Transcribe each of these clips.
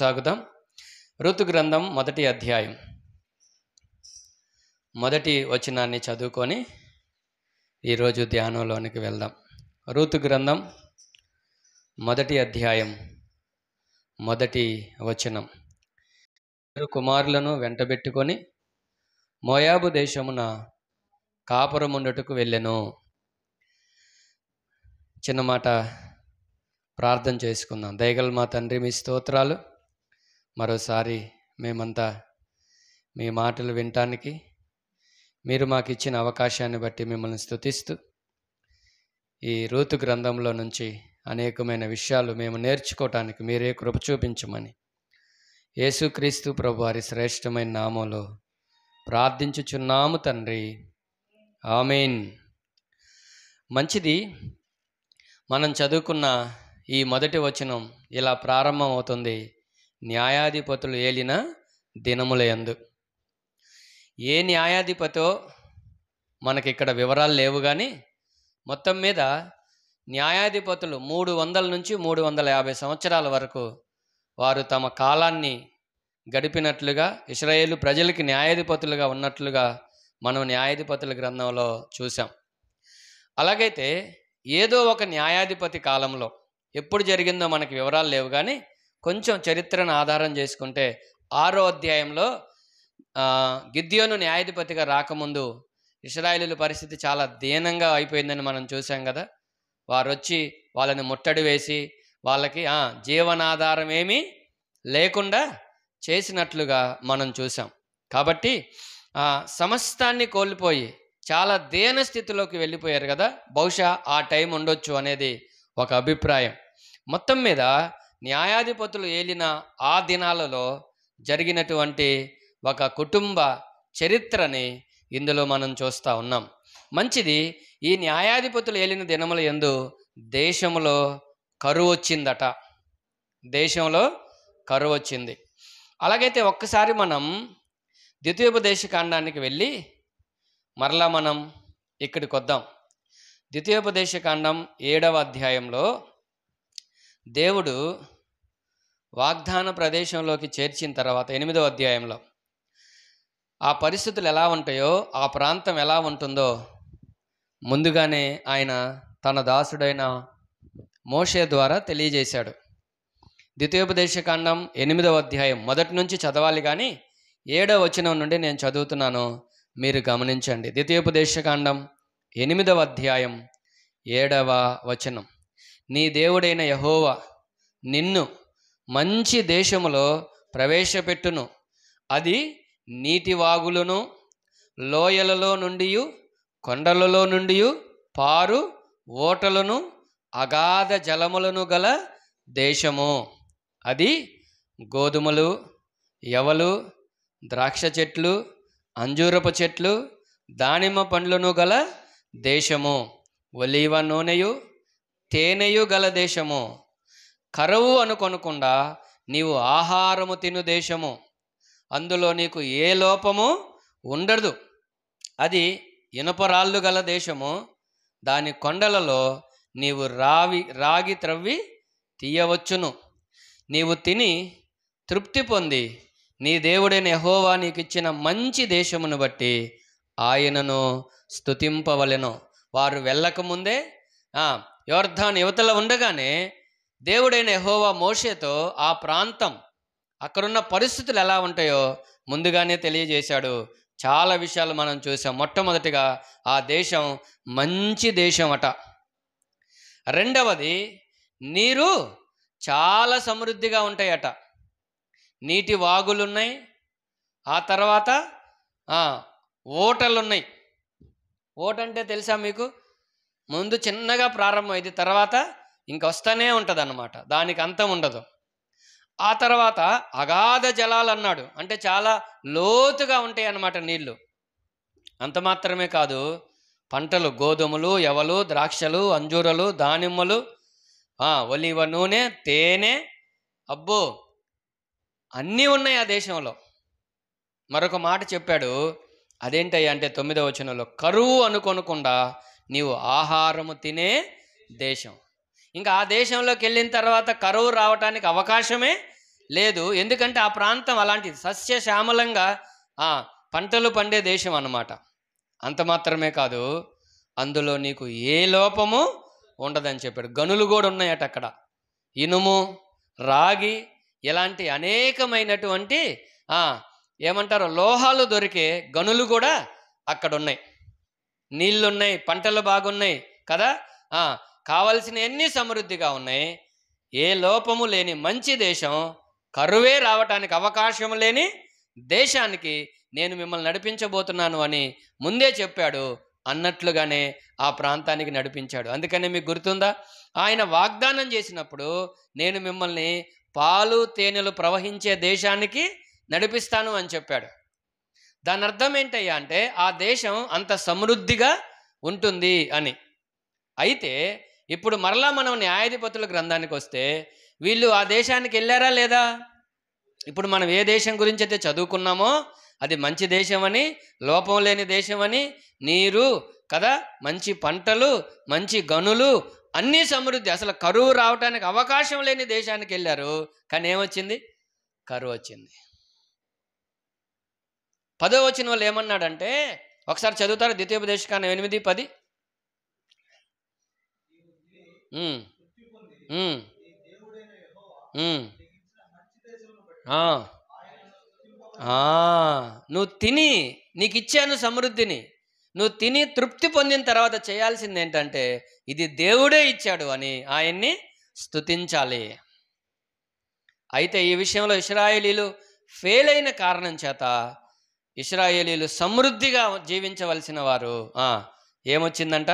సాగుదాం. ఋతు గ్రంథం మొదటి అధ్యాయం మొదటి వచనాన్ని చదువుకొని ఈరోజు ధ్యానంలోనికి వెళ్దాం. ఋతు గ్రంథం మొదటి అధ్యాయం మొదటి వచనం. కుమారులను వెంటబెట్టుకొని మోయాబు దేశమున కాపురముండుటకు వెళ్ళెను. చిన్న మాట ప్రార్థన చేసుకుందాం. దయగల మా తండ్రి, మీ స్తోత్రాలు. మరోసారి మేమంతా మీ మాటలు వినటానికి మీరు మాకు ఇచ్చిన అవకాశాన్ని బట్టి మిమ్మల్ని స్తుతిస్తూ, ఈ ఋతు గ్రంథంలో నుంచి అనేకమైన విషయాలు మేము నేర్చుకోవటానికి మీరే కృప చూపించమని యేసుక్రీస్తు ప్రభు వారి శ్రేష్టమైన నామంలో ప్రార్థించుచున్నాము తండ్రి, ఆమేన్. మంచిది. మనం చదువుకున్న ఈ మొదటి వచనం ఇలా ప్రారంభమవుతుంది. న్యాయాధిపతులు ఏలిన దినములయందు. ఏ న్యాయాధిపతో మనకిక్కడ వివరాలు లేవు, కానీ మొత్తం మీద న్యాయాధిపతులు 300 నుంచి 350 సంవత్సరాల వరకు వారు తమ కాలాన్ని గడిపినట్లుగా, ఇశ్రాయేలు ప్రజలకి న్యాయాధిపతులుగా ఉన్నట్లుగా మనం న్యాయాధిపతుల గ్రంథంలో చూసాం. అలాగైతే ఏదో ఒక న్యాయాధిపతి కాలంలో ఎప్పుడు జరిగిందో మనకి వివరాలు లేవు, కానీ కొంచెం చరిత్రను ఆధారం చేసుకుంటే 6వ అధ్యాయంలో గిద్యోను న్యాయాధిపతిగా రాకముందు ఇశ్రాయేలీయుల పరిస్థితి చాలా దీనంగా అయిపోయిందని మనం చూసాం కదా. వారు వచ్చి వాళ్ళని ముట్టడి వేసి వాళ్ళకి జీవనాధారం ఏమీ లేకుండా చేసినట్లుగా మనం చూసాం. కాబట్టి సమస్తాన్ని కోల్పోయి చాలా దీన స్థితిలోకి వెళ్ళిపోయారు కదా. బహుశా ఆ టైం ఉండొచ్చు అనేది ఒక అభిప్రాయం. మొత్తం మీద న్యాయాధిపతులు ఏలిన ఆ దినాలలో జరిగినటువంటి ఒక కుటుంబ చరిత్రని ఇందులో మనం చూస్తూ ఉన్నాం. మంచిది. ఈ న్యాయాధిపతులు ఏలిన దినముల యందు దేశంలో కరువు వచ్చిందట. దేశంలో కరువు వచ్చింది. అలాగైతే ఒక్కసారి మనం ద్వితీయోపదేశ కాండానికి వెళ్ళి మరలా మనం ఇక్కడికి వద్దాం. ద్వితీయోపదేశ కాండం 7వ అధ్యాయంలో దేవుడు వాగ్దాన ప్రదేశంలోకి చేర్చిన తర్వాత 8వ అధ్యాయంలో ఆ పరిస్థితులు ఎలా ఉంటాయో, ఆ ప్రాంతం ఎలా ఉంటుందో ముందుగానే ఆయన తన దాసుడైన మోషే ద్వారా తెలియజేశాడు. ద్వితీయోపదేశ కాండం 8వ అధ్యాయం మొదటి నుంచి చదవాలి, కానీ 7వ వచనం నుండి నేను చదువుతున్నాను, మీరు గమనించండి. ద్వితీయోపదేశ కాండం 8వ అధ్యాయం 7వ వచనం. నీ దేవుడైన యెహోవా నిన్ను మంచి దేశములో ప్రవేశపెట్టును. అది నీటి వాగులను, లోయలలో నుండి, కొండలలో నుండి పారు ఓటలను, అగాధ జలములను గల దేశము. అది గోధుమలు, యవలు, ద్రాక్ష చెట్లు, అంజూరపు చెట్లు, దానిమ్మ పండ్లను గల దేశము. ఒలీవ నూనెయు తేనెయు గల దేశము. కరువు అనుకొనకుండా నీవు ఆహారము తిను దేశము. అందులో నీకు ఏ లోపము ఉండదు. అది ఇనపరాళ్ళు గల దేశము. దాని కొండలలో నీవు రాగి త్రవ్వి తీయవచ్చును. నీవు తిని తృప్తి పొంది నీ దేవుడైన యెహోవా నీకు ఇచ్చిన మంచి దేశమును బట్టి ఆయనను స్తుతింపవలెను. వారు వెళ్ళకముందే యొర్దాను యువతల ఉండగానే దేవుడైన యెహోవా మోషేతో ఆ ప్రాంతం, అక్కడున్న పరిస్థితులు ఎలా ఉంటాయో ముందుగానే తెలియజేశాడు. చాలా విషయాలు మనం చూసాం. మొట్టమొదటిగా ఆ దేశం మంచి దేశం అట. రెండవది, నీరు చాలా సమృద్ధిగా ఉంటాయట. నీటి వాగులున్నాయి. ఆ తర్వాత ఓటలున్నాయి. ఓట అంటే తెలుసా మీకు? ముందు చిన్నగా ప్రారంభమైంది, తర్వాత ఇంకొస్తూనే ఉంటుంది అన్నమాట. దానికి అంతం ఉండదు. ఆ తర్వాత అగాధ జలాలు అన్నాడు, అంటే చాలా లోతుగా ఉంటాయి అన్నమాట నీళ్లు. అంత మాత్రమే కాదు, పంటలు గోధుమలు, యవలు, ద్రాక్షలు, అంజూరలు, దానిమ్మలు, ఒలివ నూనె, తేనె, అబ్బో అన్నీ ఉన్నాయి ఆ దేశంలో. మరొక మాట చెప్పాడు. అదేంటయ్యా అంటే 9వ వచనంలో, కరువు అనుకొనకుండా నీవు ఆహారము తినే దేశం. ఇంకా ఆ దేశంలోకి వెళ్ళిన తర్వాత కరువు రావటానికి అవకాశమే లేదు. ఎందుకంటే ఆ ప్రాంతం అలాంటిది, సస్యశ్యామలంగా పంటలు పండే దేశం అన్నమాట. అంత మాత్రమే కాదు, అందులో నీకు ఏ లోపము ఉండదని చెప్పాడు. గనులు కూడా ఉన్నాయట అక్కడ. ఇనుము, రాగి, ఇలాంటి అనేకమైనటువంటి ఏమంటారు లోహాలు దొరికే గనులు కూడా అక్కడ ఉన్నాయి. నీళ్లున్నాయి, పంటలు బాగున్నాయి కదా, కావలసిన ఎన్ని సమృద్ధిగా ఉన్నాయి. ఏ లోపము లేని మంచి దేశం, కరువే రావటానికి అవకాశం లేని దేశానికి నేను మిమ్మల్ని నడిపించబోతున్నాను అని ముందే చెప్పాడు. అన్నట్లుగానే ఆ ప్రాంతానికి నడిపించాడు. అందుకనే మీకు గుర్తుందా, ఆయన వాగ్దానం చేసినప్పుడు నేను మిమ్మల్ని పాలు తేనెలు ప్రవహించే దేశానికి నడిపిస్తాను అని చెప్పాడు. దాని అర్థం ఏంటయ్యా అంటే ఆ దేశం అంత సమృద్ధిగా ఉంటుంది అని. అయితే ఇప్పుడు మరలా మనం న్యాయాధిపతుల గ్రంథానికి వస్తే వీళ్ళు ఆ దేశానికి వెళ్ళారా లేదా? ఇప్పుడు మనం ఏ దేశం గురించి అయితే చదువుకున్నామో అది మంచి దేశం అని, లోపం లేని దేశం అని, నీరు కదా, మంచి పంటలు, మంచి గనులు, అన్నీ సమృద్ధి, అసలు కరువు రావటానికి అవకాశం లేని దేశానికి వెళ్ళారు. కానీ ఏమొచ్చింది? కరువు వచ్చింది. 10వ వచనం వాళ్ళు ఏమన్నాడంటే, ఒకసారి చదువుతారు ద్వితీయోపదేశకాండం 8:10. నువ్వు తిని, నీకు ఇచ్చాను సమృద్ధిని, నువ్వు తిని తృప్తి పొందిన తర్వాత చేయాల్సింది ఏంటంటే ఇది దేవుడే ఇచ్చాడు అని ఆయన్ని స్తుతించాలి. అయితే ఈ విషయంలో ఇశ్రాయేలీలు ఫెయిల్ అయిన కారణం చేత ఇశ్రాయేలీలు సమృద్ధిగా జీవించవలసిన వారు ఏమొచ్చిందంట?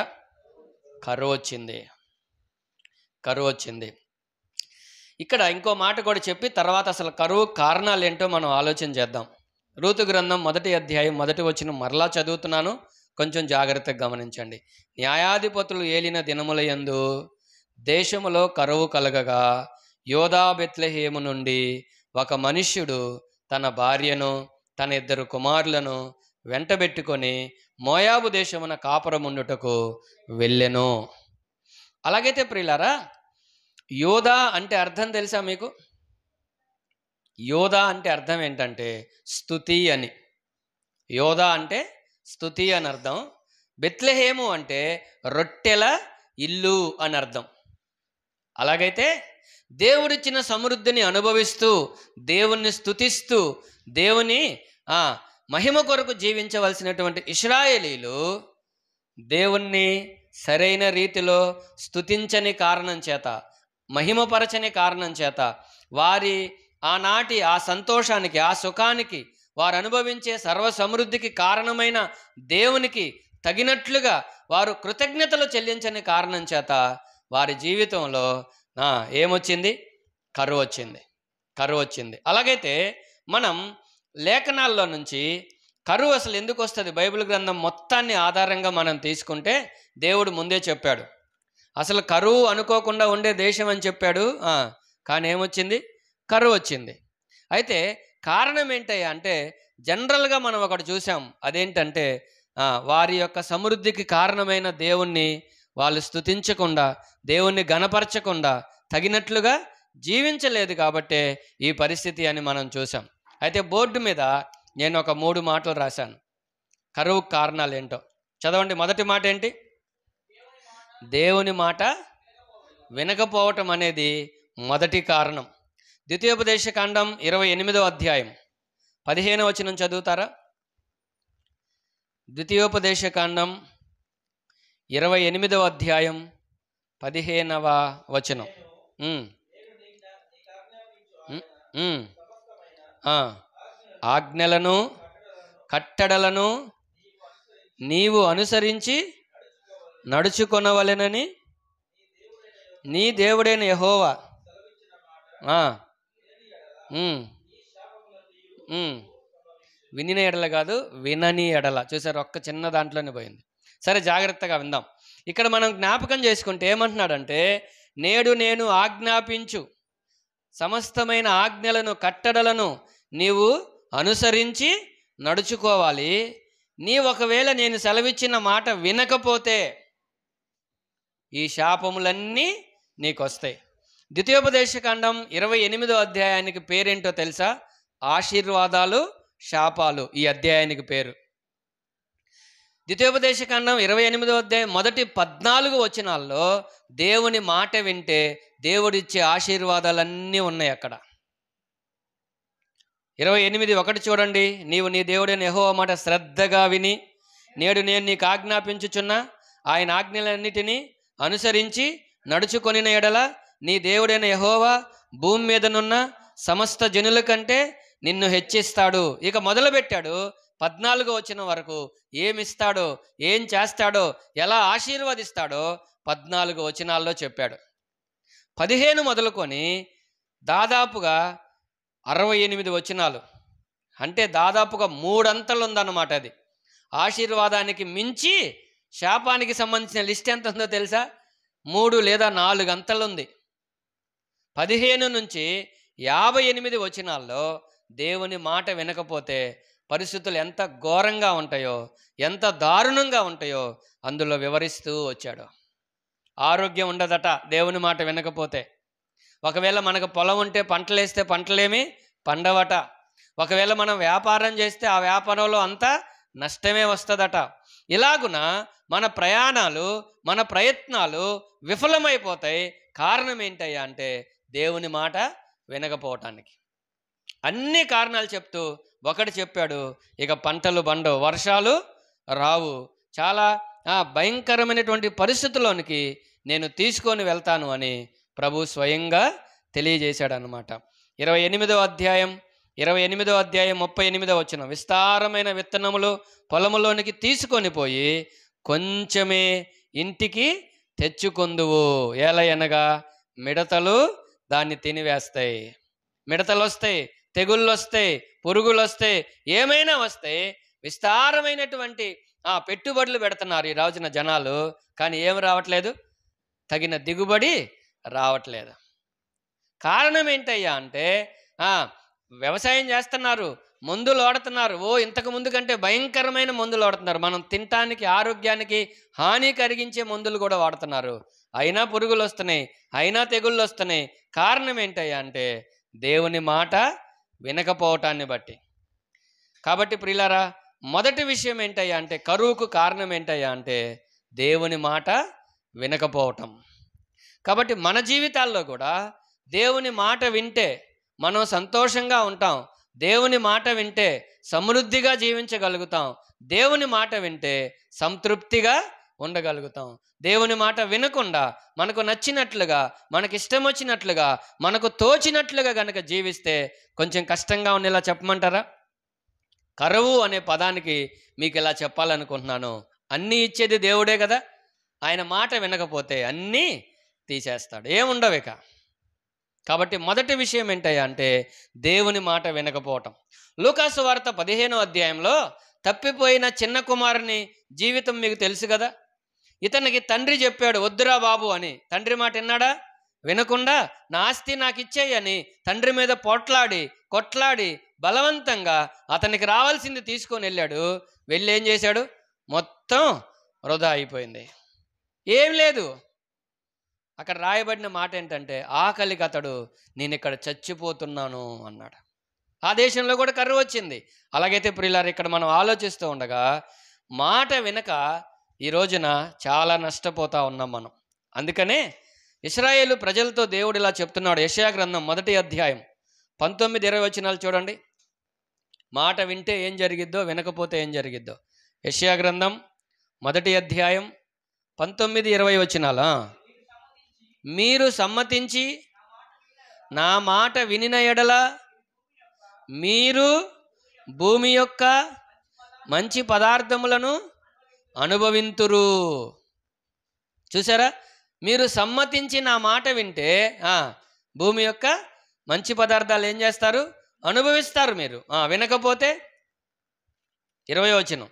కరువు వచ్చింది. కరువు వచ్చింది. ఇక్కడ ఇంకో మాట కూడా చెప్పి తర్వాత అసలు కరువు కారణాలు ఏంటో మనం ఆలోచన చేద్దాం. రూతు గ్రంథం 1వ అధ్యాయం 1వ వచనం మరలా చదువుతున్నాను, కొంచెం జాగ్రత్తగా గమనించండి. న్యాయాధిపతులు ఏలిన దినములయందు దేశములో కరువు కలగగా యోదా బెత్లెహేము నుండి ఒక మనుష్యుడు తన భార్యను తన 2 కుమారులను వెంటబెట్టుకొని మోయాబు దేశమున కాపురముండుటకు వెళ్ళెను. అలాగైతే ప్రియులారా, యోధా అంటే అర్థం తెలుసా మీకు? యోధా అంటే అర్థం ఏంటంటే స్తుతి అని. యోధా అంటే స్తుతి అని అర్థం. బెత్లెహేము అంటే రొట్టెల ఇల్లు అని అర్థం. అలాగైతే దేవుడిచ్చిన సమృద్ధిని అనుభవిస్తూ, దేవుణ్ణి స్తుతిస్తూ, దేవుని మహిమ కొరకు జీవించవలసినటువంటి ఇశ్రాయేలీలు దేవుణ్ణి సరైన రీతిలో స్తుతించని కారణం చేత, మహిమపరచని కారణం చేత, వారి ఆనాటి ఆ సంతోషానికి, ఆ సుఖానికి, వారు అనుభవించే సర్వ సమృద్ధికి కారణమైన దేవునికి తగినట్లుగా వారు కృతజ్ఞతలు చెల్లించని కారణం చేత వారి జీవితంలో ఏమొచ్చింది? కరువు వచ్చింది. కరువు వచ్చింది. అలాగైతే మనం లేఖనాల్లో నుంచి కరువు అసలు ఎందుకు వస్తుంది, బైబిల్ గ్రంథం మొత్తాన్ని ఆధారంగా మనం తీసుకుంటే దేవుడు ముందే చెప్పాడు. అసలు కరువు అనుకోకుండా ఉండే దేశం అని చెప్పాడు. కానీ ఏమొచ్చింది? కరువు వచ్చింది. అయితే కారణం ఏంటయ్యా అంటే జనరల్గా మనం ఒకటి చూసాం. అదేంటంటే వారి యొక్క సమృద్ధికి కారణమైన దేవుణ్ణి వాళ్ళు స్తుతించకుండా, దేవుణ్ణి గణపరచకుండా తగినట్లుగా జీవించలేదు కాబట్టే ఈ పరిస్థితి అని మనం చూసాం. అయితే బోర్డు మీద నేను ఒక 3 మాటలు రాశాను, కరువు కారణాలు ఏంటో చదవండి. మొదటి మాట ఏంటి? దేవుని మాట వినకపోవటం అనేది మొదటి కారణం. ద్వితీయోపదేశకాండం 28వ అధ్యాయం 15వ వచనం చదువుతారా? ద్వితీయోపదేశకాండం 28వ అధ్యాయం 15వ వచనం. ఆజ్ఞలను కట్టడలను నీవు అనుసరించి నడుచుకొనవలెనని నీ దేవుడైన యెహోవా వినిన ఎడల కాదు, వినని ఎడల. చూసారు, ఒక్క చిన్న దాంట్లోనే పోయింది. సరే, జాగ్రత్తగా విందాం. ఇక్కడ మనం జ్ఞాపకం చేసుకుంటే ఏమంటున్నాడంటే, నేడు నేను ఆజ్ఞాపించు సమస్తమైన ఆజ్ఞలను కట్టడలను నీవు అనుసరించి నడుచుకోవాలి. నీ ఒకవేళ నేను సెలవిచ్చిన మాట వినకపోతే ఈ శాపములన్నీ నీకు వస్తాయి. ద్వితీయోపదేశకాండం 28వ అధ్యాయానికి పేరేంటో తెలుసా? ఆశీర్వాదాలు, శాపాలు ఈ అధ్యాయానికి పేరు. ద్వితీయోపదేశకాండం 28వ అధ్యాయం మొదటి 14 వచనాల్లో దేవుని మాట వింటే దేవుడిచ్చే ఆశీర్వాదాలన్నీ ఉన్నాయి అక్కడ. 28:1 చూడండి. నీవు నీ దేవుడైన యెహోవా మాట శ్రద్ధగా విని నేడు నేను నీకు ఆజ్ఞాపించుచున్న ఆయన ఆజ్ఞలన్నిటినీ అనుసరించి నడుచుకొనిన ఎడల నీ దేవుడైన యెహోవా భూమి మీదనున్న సమస్త జనుల కంటే నిన్ను హెచ్చిస్తాడు. ఇక మొదలుపెట్టాడు 14వ వచనం వరకు ఏమిస్తాడో, ఏం చేస్తాడో, ఎలా ఆశీర్వదిస్తాడో 14 వచనాల్లో చెప్పాడు. 15 మొదలుకొని దాదాపుగా 68 వచనాలు, అంటే దాదాపుగా 3 అంతలు ఉందన్నమాట. అది ఆశీర్వాదానికి మించి శాపానికి సంబంధించిన లిస్ట్ ఎంత ఉందో తెలుసా? 3 లేదా 4 అంతలు ఉంది. 15 నుంచి 58 వచనాల్లో దేవుని మాట వినకపోతే పరిస్థితులు ఎంత ఘోరంగా ఉంటాయో, ఎంత దారుణంగా ఉంటాయో అందులో వివరిస్తూ వచ్చాడు. ఆరోగ్యం ఉండదట దేవుని మాట వినకపోతే. ఒకవేళ మనకు పొలం ఉంటే పంటలేస్తే పంటలేమి పండవట. ఒకవేళ మనం వ్యాపారం చేస్తే ఆ వ్యాపారంలో అంతా నష్టమే వస్తుందట. ఇలాగున మన ప్రయాణాలు, మన ప్రయత్నాలు విఫలమైపోతాయి. కారణం ఏంటయ్యా అంటే దేవుని మాట వినకపోవటానికి. అన్ని కారణాలు చెప్తూ ఒకటి చెప్పాడు, ఇక పంటలు బండవు, వర్షాలు రావు, చాలా భయంకరమైనటువంటి పరిస్థితుల్లోనికి నేను తీసుకొని వెళ్తాను అని ప్రభు స్వయంగా తెలియజేశాడు అన్నమాట. 28వ అధ్యాయం 38వ వచనం, విస్తారమైన విత్తనములు పొలములోనికి తీసుకొని పోయి కొంచెమే ఇంటికి తెచ్చుకొందువు, ఏలయనగా మిడతలు దాన్ని తినివేస్తాయి. మిడతలు వస్తాయి, తెగుళ్ళు వస్తాయి, పురుగులు వస్తాయి, ఏమైనా వస్తాయి. విస్తారమైనటువంటి పెట్టుబడులు పెడుతున్నారు ఈ రోజున జనాలు, కానీ ఏం రావట్లేదు, తగిన దిగుబడి రావట్లేదు. కారణం ఏంటయ్యా అంటే వ్యవసాయం చేస్తున్నారు, మందులు వాడుతున్నారు. ఇంతకు ముందు కంటే భయంకరమైన మందులు వాడుతున్నారు. మనం తినటానికి, ఆరోగ్యానికి హాని కలిగించే మందులు కూడా వాడుతున్నారు. అయినా పురుగులు వస్తున్నాయి, అయినా తెగుళ్ళు వస్తున్నాయి. కారణం ఏంటయ్యా అంటే దేవుని మాట వినకపోవటాన్ని బట్టి. కాబట్టి ప్రియులారా, మొదటి విషయం ఏంటయ్యా అంటే కరువుకు కారణం ఏంటయ్యా అంటే దేవుని మాట వినకపోవటం. కాబట్టి మన జీవితాల్లో కూడా దేవుని మాట వింటే మనం సంతోషంగా ఉంటాం. దేవుని మాట వింటే సమృద్ధిగా జీవించగలుగుతాం. దేవుని మాట వింటే సంతృప్తిగా ఉండగలుగుతాం. దేవుని మాట వినకుండా మనకు నచ్చినట్లుగా, మనకి ఇష్టం వచ్చినట్లుగా, మనకు తోచినట్లుగా గనక జీవిస్తే కొంచెం కష్టంగా ఉండేలా చెప్పమంటారా? కరువు అనే పదానికి మీకు ఇలా చెప్పాలనుకుంటున్నాను. అన్నీ ఇచ్చేది దేవుడే కదా. ఆయన మాట వినకపోతే అన్నీ తీసేస్తాడు, ఏముండవు ఇక. కాబట్టి మొదటి విషయం ఏంటయ్యా అంటే దేవుని మాట వినకపోవటం. లూకాసు వార్త 15వ అధ్యాయంలో తప్పిపోయిన చిన్న కుమారుని జీవితం మీకు తెలుసు కదా. ఇతనికి తండ్రి చెప్పాడు వద్దురా బాబు అని. తండ్రి మాట విన్నాడా? వినకుండా నా ఆస్తి నాకు ఇచ్చేయని తండ్రి మీద కొట్లాడి బలవంతంగా అతనికి రావాల్సింది తీసుకొని వెళ్ళాడు. వెళ్ళి ఏం చేశాడు? మొత్తం వృధా అయిపోయింది, ఏం లేదు. అక్కడ రాయబడిన మాట ఏంటంటే ఆకలికి అతడు నేను ఇక్కడ చచ్చిపోతున్నాను అన్నాడు. ఆ దేశంలో కూడా కరువు వచ్చింది. అలాగైతే ప్రియులారా, ఇక్కడ మనం ఆలోచిస్తూ ఉండగా మాట వినక ఈ రోజున చాలా నష్టపోతా ఉన్నాం మనం. అందుకనే ఇశ్రాయేలు ప్రజలతో దేవుడు ఇలా చెప్తున్నాడు. యెషయా గ్రంథం 1వ అధ్యాయం 19-20 వచనాలు చూడండి. మాట వింటే ఏం జరిగిద్దో, వినకపోతే ఏం జరిగిద్దో. యెషయా గ్రంథం 1వ అధ్యాయం 19-20 వచనాలు. మీరు సమ్మతించి నా మాట వినిన ఎడల మీరు భూమి యొక్క మంచి పదార్థములను అనుభవింతురు. చూసారా? మీరు సమ్మతించి నా మాట వింటే భూమి యొక్క మంచి పదార్థాలు ఏం చేస్తారు? అనుభవిస్తారు మీరు. వినకపోతే 20వ వచనం,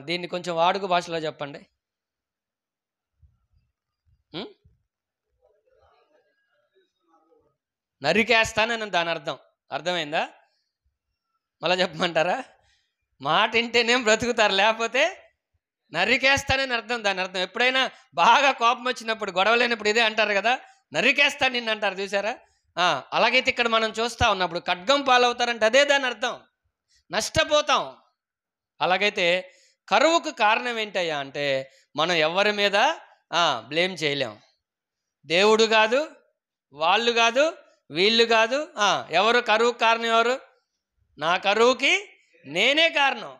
దీన్ని కొంచెం వాడుక భాషలో చెప్పండి. నరికేస్తానని దాని అర్థమైందా? మళ్ళీ చెప్పమంటారా? మాట వింటేనేం బ్రతుకుతారు, లేకపోతే నరికేస్తానని అర్థం. దాని అర్థం ఎప్పుడైనా బాగా కోపం వచ్చినప్పుడు, గొడవ లేనప్పుడు ఇదే అంటారు కదా, నరికేస్తాను నిన్ను అంటారు చూసారా. అలాగైతే ఇక్కడ మనం చూస్తూ ఉన్నప్పుడు ఖడ్గం పాలవుతారంటే అదే దాని అర్థం, నష్టపోతాం. అలాగైతే కరువుకు కారణం ఏంటయ్యా అంటే మనం ఎవరి మీద బ్లేమ్ చేయలేం. దేవుడు కాదు, వాళ్ళు కాదు, వీళ్ళు కాదు. ఎవరు కరువుకు కారణం? ఎవరు? నా కరువుకి నేనే కారణం,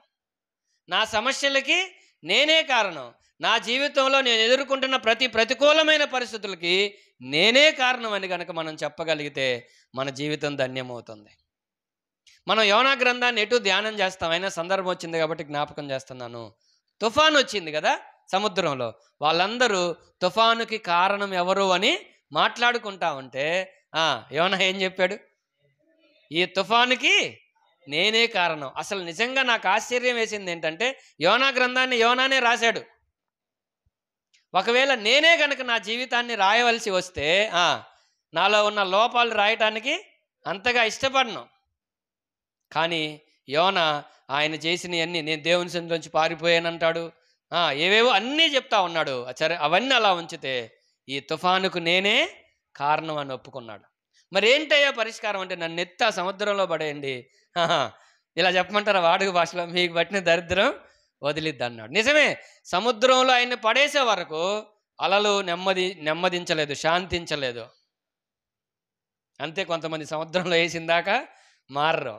నా సమస్యలకి నేనే కారణం, నా జీవితంలో నేను ఎదుర్కొంటున్న ప్రతి ప్రతికూలమైన పరిస్థితులకి నేనే కారణం అని కనుక మనం చెప్పగలిగితే మన జీవితం ధన్యమవుతుంది. మనం యోనా గ్రంథాన్ని ఎటు ధ్యానం చేస్తాం, అయినా సందర్భం వచ్చింది కాబట్టి జ్ఞాపకం చేస్తున్నాను. తుఫాను వచ్చింది కదా సముద్రంలో, వాళ్ళందరూ తుఫానుకి కారణం ఎవరు అని మాట్లాడుకుంటా ఉంటే యోనా ఏం చెప్పాడు? ఈ తుఫానుకి నేనే కారణం. అసలు నిజంగా నాకు ఆశ్చర్యం వేసింది ఏంటంటే యోనా గ్రంథాన్ని యోనానే రాశాడు. ఒకవేళ నేనే కనుక నా జీవితాన్ని రాయవలసి వస్తే నాలో ఉన్న లోపాలు రాయటానికి అంతగా ఇష్టపడను. కానీ యోనా ఆయన చేసినవన్నీ, నేను దేవుని సన్నిధిలోంచి పారిపోయానంటాడు, ఏవేవో అన్నీ చెప్తా ఉన్నాడు. సరే, అవన్నీ అలా ఉంచితే ఈ తుఫానుకు నేనే కారణం అని ఒప్పుకున్నాడు. మరి ఏంటయ్యా పరిష్కారం అంటే నన్ను ఎత్తి ఆ సముద్రంలో పడేయండి. ఇలా చెప్పమంటారా వాడుక భాషలో? మీకు పట్టిన దరిద్రం వదిలిద్ది అన్నాడు. నిజమే, సముద్రంలో ఆయన్ని పడేసే వరకు అలలు నెమ్మదించలేదు, శాంతించలేదు. అంతే, కొంతమంది సముద్రంలో వేసిందాక మారరు.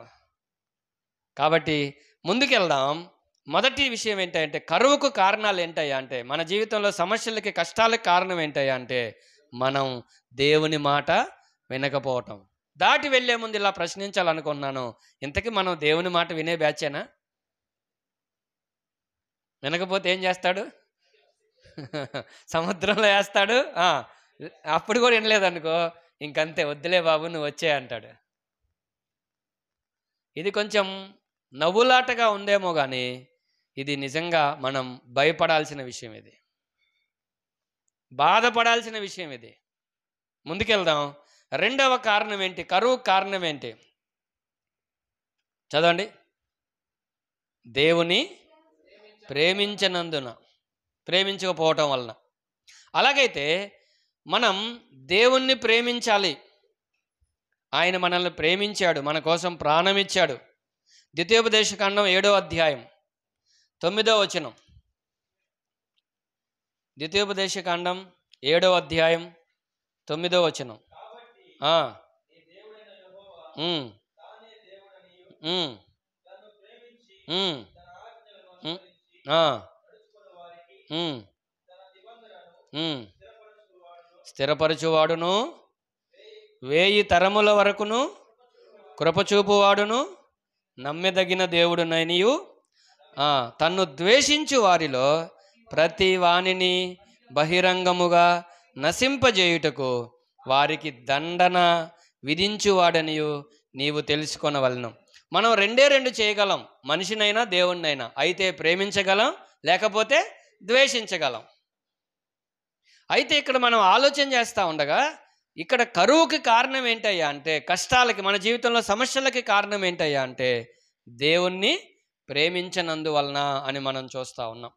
కాబట్టి ముందుకెళ్దాం. మొదటి విషయం ఏంటంటే కరువుకు కారణాలు ఏంటయ్యా అంటే, మన జీవితంలో సమస్యలకి కష్టాలకు కారణం ఏంటయ్యా అంటే మనం దేవుని మాట వినకపోవటం. దాటి వెళ్ళే ముందు ఇలా ప్రశ్నించాలనుకున్నాను, ఇంతకీ మనం దేవుని మాట వినే బ్యాచేనా? వినకపోతే ఏం చేస్తాడు? సముద్రంలో వేస్తాడు. అప్పుడు కూడా వినలేదనుకో, ఇంకంతే, వద్దులే బాబు నువ్వు వచ్చే అంటాడు. ఇది కొంచెం నవ్వులాటగా ఉందేమో కానీ ఇది నిజంగా మనం భయపడాల్సిన విషయం, ఇది బాధపడాల్సిన విషయం. ఇది ముందుకెళ్దాం. రెండవ కారణం ఏంటి? కరువు కారణం ఏంటి? చదవండి. దేవుని ప్రేమించకపోవటం వలన. అలాగైతే మనం దేవుణ్ణి ప్రేమించాలి. ఆయన మనల్ని ప్రేమించాడు, మన కోసం ప్రాణం ఇచ్చాడు. ద్వితీయోపదేశకాండం 7వ అధ్యాయం 9వ వచనం. ద్వితీయోపదేశకాండం 7వ అధ్యాయం 9వ వచనం. స్థిరపరచువాడును, 1000 తరముల వరకును కృపచూపువాడును, నమ్మెదగిన దేవుడుననియు, తన్ను ద్వేషించు వారిలో ప్రతి వానిని బహిరంగముగా నశింపజేయుటకు వారికి దండన విధించువాడనియు నీవు తెలుసుకొనవలెను. మనం రెండు చేయగలం, మనిషినైనా దేవుణ్ణైనా. అయితే ప్రేమించగలం, లేకపోతే ద్వేషించగలం. అయితే ఇక్కడ మనం ఆలోచన చేస్తూ ఉండగా ఇక్కడ కరువుకి కారణం ఏంటయ్యా అంటే, కష్టాలకి, మన జీవితంలో సమస్యలకి కారణం ఏంటయ్యా అంటే దేవుణ్ణి ప్రేమించనందువలన అని మనం చూస్తూ ఉన్నాం.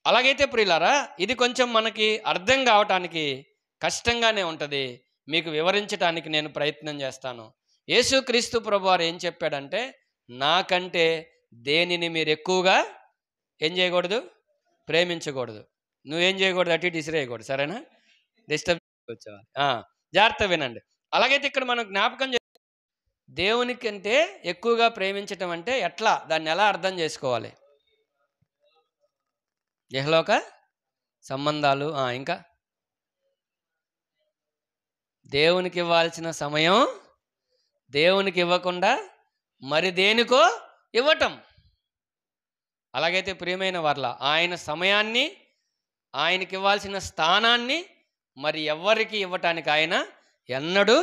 అలాగైతే ప్రియులారా, ఇది కొంచెం మనకి అర్థం కావటానికి కష్టంగానే ఉంటుంది. మీకు వివరించడానికి నేను ప్రయత్నం చేస్తాను. యేసుక్రీస్తు ప్రభువారు ఏం చెప్పాడంటే, నాకంటే దేనిని మీరు ఎక్కువగా ఏం చేయకూడదు? ప్రేమించకూడదు. నువ్వేం చేయకూడదు? అటు ఇటు ఇసిరేయకూడదు. సరేనా? డిస్టర్బ్ వచ్చేవాళ్ళు జాగ్రత్త వినండి. అలాగైతే ఇక్కడ మనం జ్ఞాపకం దేవుని కంటే ఎక్కువగా ప్రేమించటం అంటే ఎట్లా, దాన్ని ఎలా అర్థం చేసుకోవాలి? ఇహలోక సంబంధాలు, ఇంకా దేవునికి ఇవ్వాల్సిన సమయం దేవునికి ఇవ్వకుండా మరి దేనికో ఇవ్వటం. అలాగైతే ప్రియమైన వార్ల, ఆయన సమయాన్ని, ఆయనకి ఇవ్వాల్సిన స్థానాన్ని మరి ఎవ్వరికి ఇవ్వటానికి ఆయన ఎన్నడూ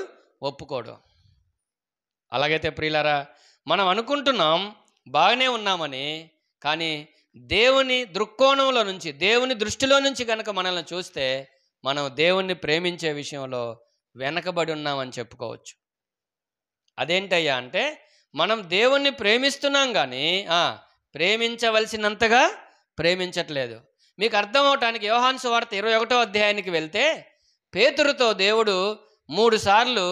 ఒప్పుకోడు. అలాగైతే ప్రియులారా, మనం అనుకుంటున్నాం బాగానే ఉన్నామని, కానీ దేవుని దృక్కోణంలో నుంచి, దేవుని దృష్టిలో నుంచి కనుక మనల్ని చూస్తే మనం దేవుణ్ణి ప్రేమించే విషయంలో వెనకబడి ఉన్నామని చెప్పుకోవచ్చు. అదేంటయ్యా అంటే, మనం దేవుణ్ణి ప్రేమిస్తున్నాం కానీ ప్రేమించవలసినంతగా ప్రేమించట్లేదు. మీకు అర్థం అవటానికి యోహాను సువార్త 21వ అధ్యాయానికి వెళ్తే పేతురుతో దేవుడు 3 సార్లు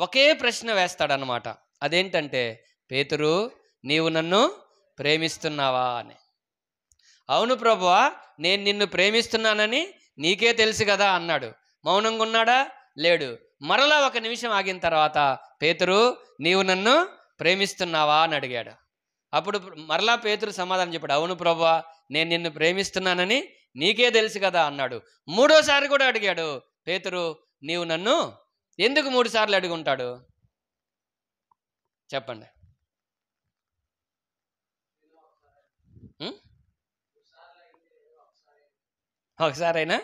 ఒకే ప్రశ్న వేస్తాడనమాట. అదేంటంటే, పేతురు, నీవు నన్ను ప్రేమిస్తున్నావా అని. అవును ప్రభువా, నేను నిన్ను ప్రేమిస్తున్నానని నీకే తెలుసు కదా అన్నాడు. మౌనంగా ఉన్నాడా? లేడు. మరలా 1 నిమిషం ఆగిన తర్వాత, పేతురు, నీవు నన్ను ప్రేమిస్తున్నావా అని అడిగాడు. అప్పుడు మరలా పేతురు సమాధానం చెప్పాడు, అవును ప్రభువా, నేను నిన్ను ప్రేమిస్తున్నానని నీకే తెలుసు కదా అన్నాడు. 3వసారి కూడా అడిగాడు, పేతురు, నీవు నన్ను ఎందుకు 3 సార్లు అడిగి ఉంటాడు చెప్పండి? ఒకసారైనా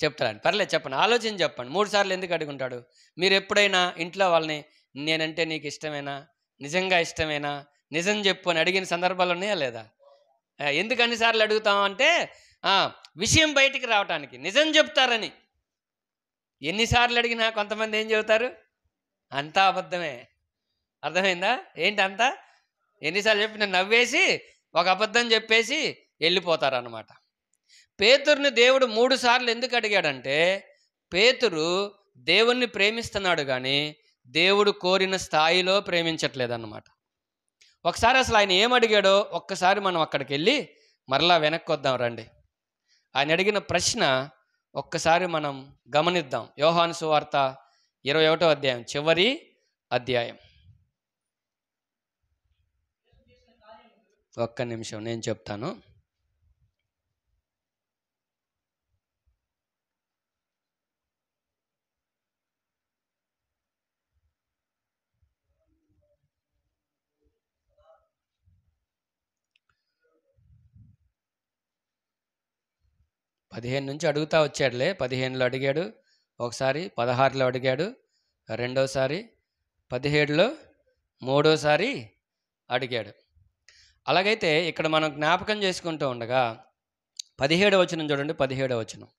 చెప్తాడండి, పర్లేదు చెప్పండి, ఆలోచించి చెప్పండి. 3 సార్లు ఎందుకు అడుగుంటాడు? మీరు ఎప్పుడైనా ఇంట్లో వాళ్ళని నేనంటే నీకు ఇష్టమేనా, నిజంగా ఇష్టమేనా, నిజం చెప్పు అని అడిగిన సందర్భాలు ఉన్నాయా లేదా? ఎందుకు అన్నిసార్లు అడుగుతాం అంటే విషయం బయటికి రావటానికి, నిజం చెప్తారని. ఎన్నిసార్లు అడిగినా కొంతమంది ఏం చెబుతారు? అంతా అబద్ధమే. అర్థమైందా? ఏంటి అంతా? ఎన్నిసార్లు చెప్పిన నవ్వేసి ఒక అబద్ధం చెప్పేసి వెళ్ళిపోతారు అన్నమాట. పేతురుని దేవుడు 3 సార్లు ఎందుకు అడిగాడంటే, పేతురు దేవుణ్ణి ప్రేమిస్తున్నాడు కానీ దేవుడు కోరిన స్థాయిలో ప్రేమించట్లేదన్నమాట. ఒకసారి అసలు ఆయన ఏమడిగాడో ఒక్కసారి మనం అక్కడికి వెళ్ళి మరలా వెనక్కి వద్దాం రండి. ఆయన అడిగిన ప్రశ్న ఒక్కసారి మనం గమనిద్దాం. యోహాను సువార్త 21వ అధ్యాయం, చివరి అధ్యాయం. ఒక్క నిమిషం నేను చెప్తాను. పదిహేను నుంచి అడుగుతా వచ్చాడులే. 15లో అడిగాడు ఒకసారి, 16లో అడిగాడు రెండోసారి, 17లో మూడోసారి అడిగాడు. అలాగైతే ఇక్కడ మనం జ్ఞాపకం చేసుకుంటూ ఉండగా 17వ వచనం చూడండి. 17వ వచనం,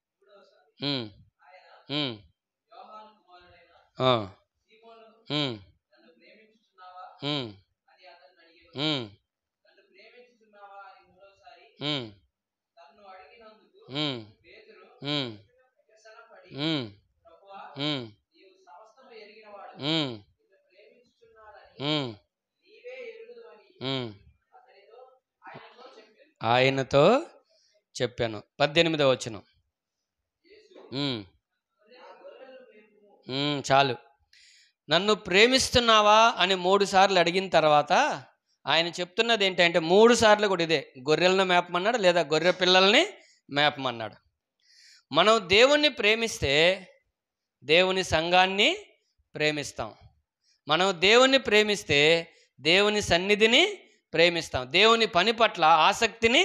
ఆయనతో చెప్పాను. 18వ వచనం, చాలు. నన్ను ప్రేమిస్తున్నావా అని 3 సార్లు అడిగిన తర్వాత ఆయన చెప్తున్నది ఏంటంటే, 3 సార్లు కూడా ఇదే, గొర్రెలను మేపమన్నాడు లేదా గొర్రె పిల్లల్ని మేపమన్నాడు. మనం దేవుణ్ణి ప్రేమిస్తే దేవుని సంఘాన్ని ప్రేమిస్తాం. మనం దేవుణ్ణి ప్రేమిస్తే దేవుని సన్నిధిని ప్రేమిస్తాం. దేవుని పని పట్ల ఆసక్తిని,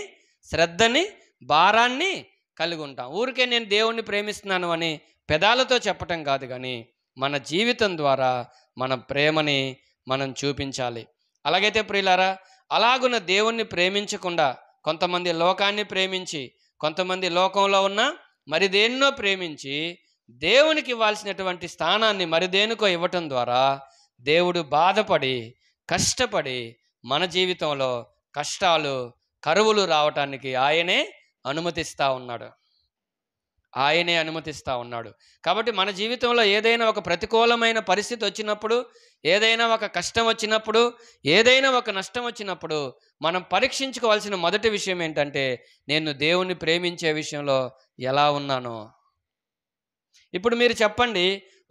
శ్రద్ధని, భారాన్ని కలిగి ఉంటాం. ఊరికే నేను దేవుణ్ణి ప్రేమిస్తున్నాను అని పెదాలతో చెప్పటం కాదు, కానీ మన జీవితం ద్వారా మన ప్రేమని మనం చూపించాలి. అలాగైతే ప్రియులారా, అలాగున్న దేవుణ్ణి ప్రేమించకుండా కొంతమంది లోకాన్ని ప్రేమించి, కొంతమంది లోకంలో ఉన్న మరి దేన్నో ప్రేమించి దేవునికి ఇవ్వాల్సినటువంటి స్థానాన్ని మరి దేనికో ఇవ్వటం ద్వారా దేవుడు బాధపడి, కష్టపడి మన జీవితంలో కష్టాలు, కరువులు రావటానికి ఆయనే అనుమతిస్తూ ఉన్నాడు. ఆయనే అనుమతిస్తూ ఉన్నాడు. కాబట్టి మన జీవితంలో ఏదైనా ఒక ప్రతికూలమైన పరిస్థితి వచ్చినప్పుడు, ఏదైనా ఒక కష్టం వచ్చినప్పుడు, ఏదైనా ఒక నష్టం వచ్చినప్పుడు మనం పరీక్షించుకోవాల్సిన మొదటి విషయం ఏంటంటే, నేను దేవుణ్ణి ప్రేమించే విషయంలో ఎలా ఉన్నానో. ఇప్పుడు మీరు చెప్పండి,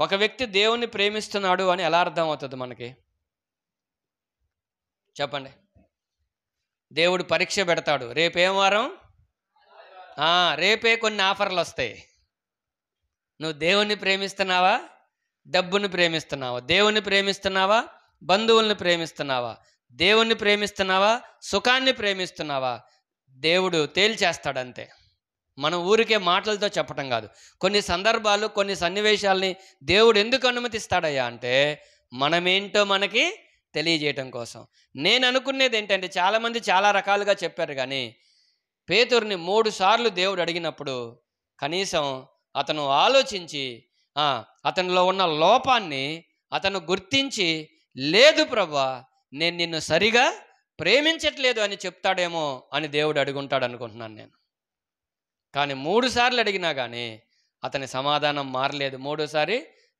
ఒక వ్యక్తి దేవుణ్ణి ప్రేమిస్తున్నాడు అని ఎలా అర్థం అవుతుంది మనకి? చెప్పండి. దేవుడు పరీక్ష పెడతాడు. రేపేం వారం? రేపే కొన్ని ఆఫర్లు వస్తాయి. నువ్వు దేవుణ్ణి ప్రేమిస్తున్నావా, డబ్బుని ప్రేమిస్తున్నావా? దేవుణ్ణి ప్రేమిస్తున్నావా, బంధువుల్ని ప్రేమిస్తున్నావా? దేవుణ్ణి ప్రేమిస్తున్నావా, సుఖాన్ని ప్రేమిస్తున్నావా? దేవుడు తేల్చేస్తాడంతే. మనం ఊరికే మాటలతో చెప్పటం కాదు. కొన్ని సందర్భాలు, కొన్ని సన్నివేశాలని దేవుడు ఎందుకు అనుమతిస్తాడయ్యా అంటే, మనమేంటో మనకి తెలియజేయటం కోసం. నేను అనుకునేది ఏంటంటే, చాలామంది చాలా రకాలుగా చెప్పారు, కానీ పేతురుని 3 సార్లు దేవుడు అడిగినప్పుడు కనీసం అతను ఆలోచించి అతనిలో ఉన్న లోపాన్ని అతను గుర్తించి, లేదు ప్రభువా, నేను నిన్ను సరిగా ప్రేమించట్లేదు అని చెప్తాడేమో అని దేవుడు అడుగుంటాడు అనుకుంటున్నాను నేను. కానీ 3 సార్లు అడిగినా కానీ అతని సమాధానం మారలేదు. మూడోసారి